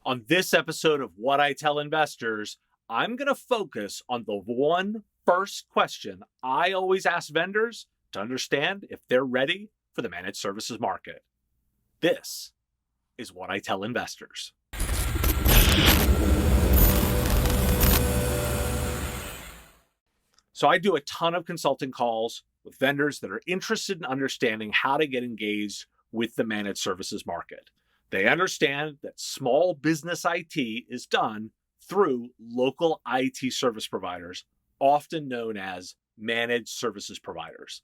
On this episode of What I Tell Investors, I'm going to focus on the one first question I always ask vendors to understand if they're ready for the managed services market. This is What I Tell Investors. So I do a ton of consulting calls with vendors that are interested in understanding how to get engaged with the managed services market. They understand that small business IT is done through local IT service providers, often known as managed services providers.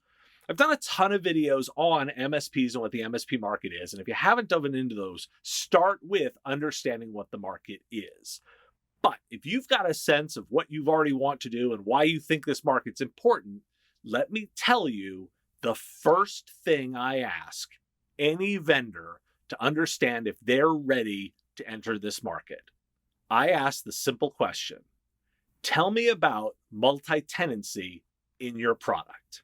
I've done a ton of videos on MSPs and what the MSP market is. And if you haven't dove into those, start with understanding what the market is. But if you've got a sense of what you've already want to do and why you think this market's important, let me tell you the first thing I ask any vendor to understand if they're ready to enter this market. I ask the simple question: tell me about multi-tenancy in your product.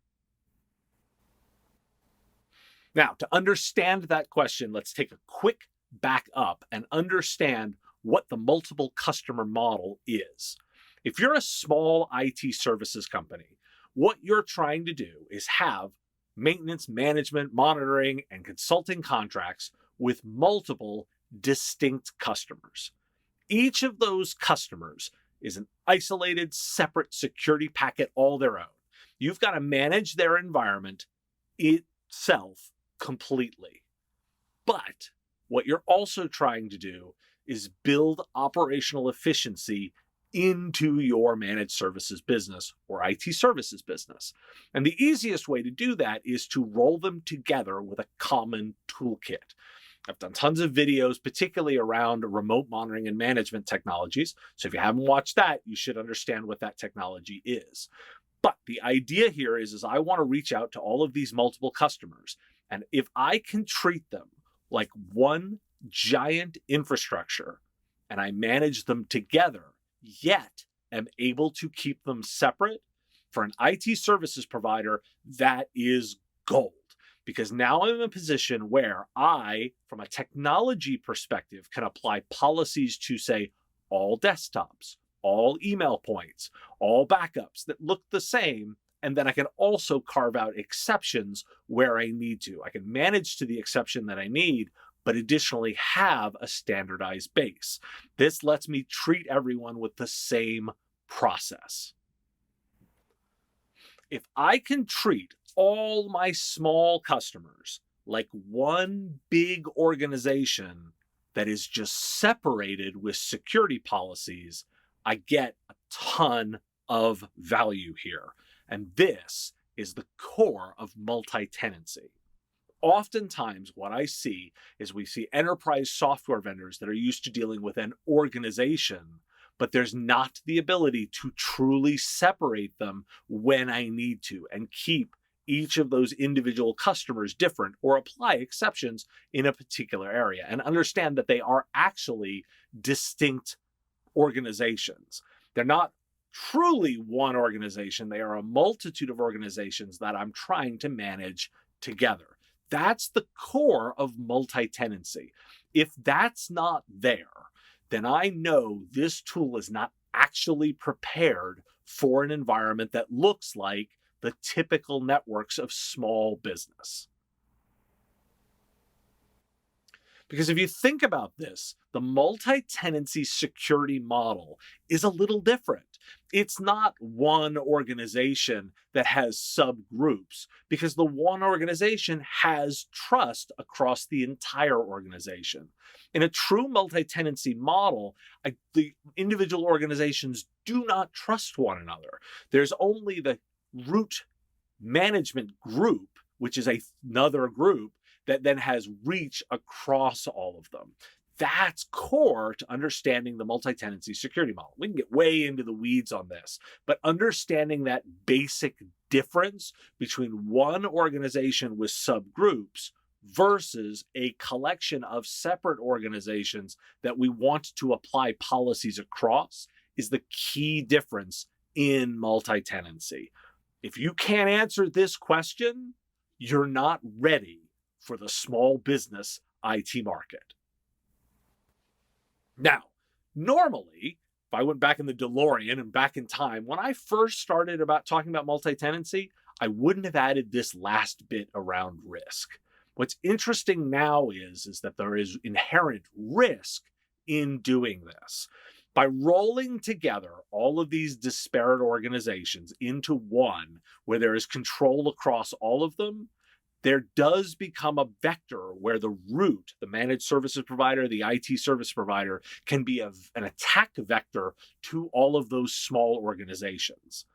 Now, to understand that question, let's take a quick back up and understand what the multiple customer model is. If you're a small IT services company, what you're trying to do is have maintenance, management, monitoring, and consulting contracts with multiple distinct customers. Each of those customers is an isolated, separate security packet all their own. You've got to manage their environment itself completely. But what you're also trying to do is build operational efficiency into your managed services business or IT services business. And the easiest way to do that is to roll them together with a common toolkit. I've done tons of videos, particularly around remote monitoring and management technologies. So if you haven't watched that, you should understand what that technology is. But the idea here is I want to reach out to all of these multiple customers. And if I can treat them like one giant infrastructure and I manage them together, yet am able to keep them separate, for an IT services provider, that is gold. Because now I'm in a position where I, from a technology perspective, can apply policies to, say, all desktops, all email points, all backups that look the same. And then I can also carve out exceptions where I need to. I can manage to the exception that I need, but additionally have a standardized base. This lets me treat everyone with the same process. If I can treat all my small customers like one big organization that is just separated with security policies, I get a ton of value here. And this is the core of multi-tenancy. Oftentimes, what I see is we see enterprise software vendors that are used to dealing with an organization, but there's not the ability to truly separate them when I need to and keep each of those individual customers different or apply exceptions in a particular area and understand that they are actually distinct organizations. They're not truly one organization. They are a multitude of organizations that I'm trying to manage together. That's the core of multi-tenancy. If that's not there, then I know this tool is not actually prepared for an environment that looks like the typical networks of small business. Because if you think about this, the multi-tenancy security model is a little different. It's not one organization that has subgroups, because the one organization has trust across the entire organization. In a true multi-tenancy model, the individual organizations do not trust one another. There's only the root management group, which is another group that then has reach across all of them. That's core to understanding the multi-tenancy security model. We can get way into the weeds on this, but understanding that basic difference between one organization with subgroups versus a collection of separate organizations that we want to apply policies across is the key difference in multi-tenancy. If you can't answer this question, you're not ready for the small business IT market. Now, normally, if I went back in the DeLorean and back in time, when I first started about talking about multi-tenancy, I wouldn't have added this last bit around risk. What's interesting now is that there is inherent risk in doing this. By rolling together all of these disparate organizations into one where there is control across all of them, there does become a vector where the root, the managed services provider, the IT service provider, can be an attack vector to all of those small organizations.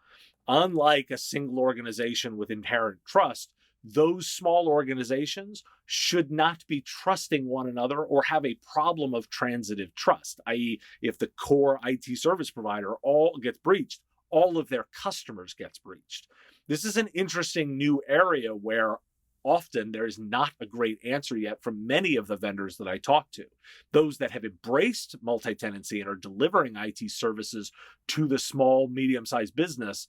Unlike a single organization with inherent trust, those small organizations should not be trusting one another or have a problem of transitive trust, i.e., if the core IT service provider all gets breached, all of their customers gets breached. This is an interesting new area where often there is not a great answer yet from many of the vendors that I talk to. Those that have embraced multi-tenancy and are delivering IT services to the small, medium-sized business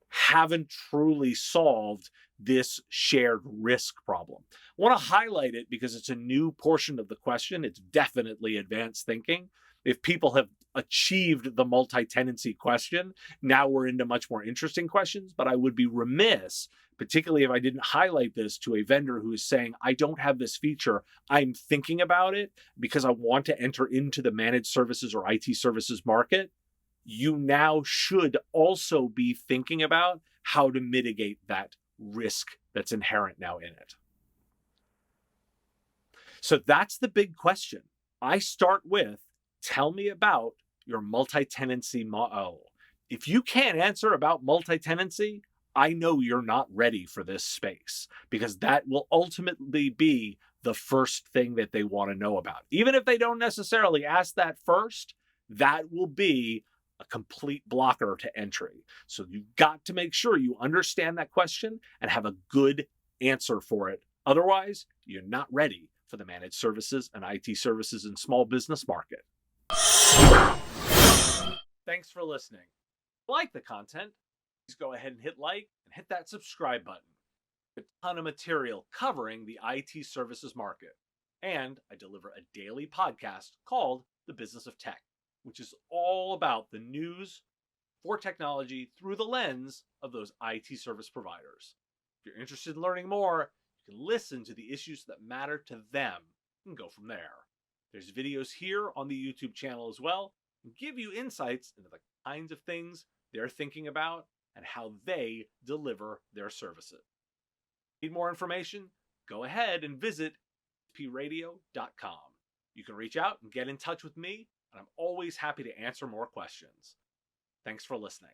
haven't truly solved this shared risk problem. I want to highlight it because it's a new portion of the question. It's definitely advanced thinking. If people have achieved the multi-tenancy question, now we're into much more interesting questions, but I would be remiss, particularly if I didn't highlight this to a vendor who is saying, I don't have this feature, I'm thinking about it because I want to enter into the managed services or IT services market. You now should also be thinking about how to mitigate that risk that's inherent now in it. So that's the big question. I start with, tell me about your multi-tenancy model. If you can't answer about multi-tenancy, I know you're not ready for this space because that will ultimately be the first thing that they want to know about. Even if they don't necessarily ask that first, that will be a complete blocker to entry. So you've got to make sure you understand that question and have a good answer for it. Otherwise, you're not ready for the managed services and IT services and small business market. Thanks for listening. If you like the content, please go ahead and hit like and hit that subscribe button. A ton of material covering the IT services market. And I deliver a daily podcast called The Business of Tech, which is all about the news for technology through the lens of those IT service providers. If you're interested in learning more, you can listen to the issues that matter to them and go from there. There's videos here on the YouTube channel as well, and give you insights into the kinds of things they're thinking about and how they deliver their services. Need more information? Go ahead and visit spradio.com. You can reach out and get in touch with me, and I'm always happy to answer more questions. Thanks for listening.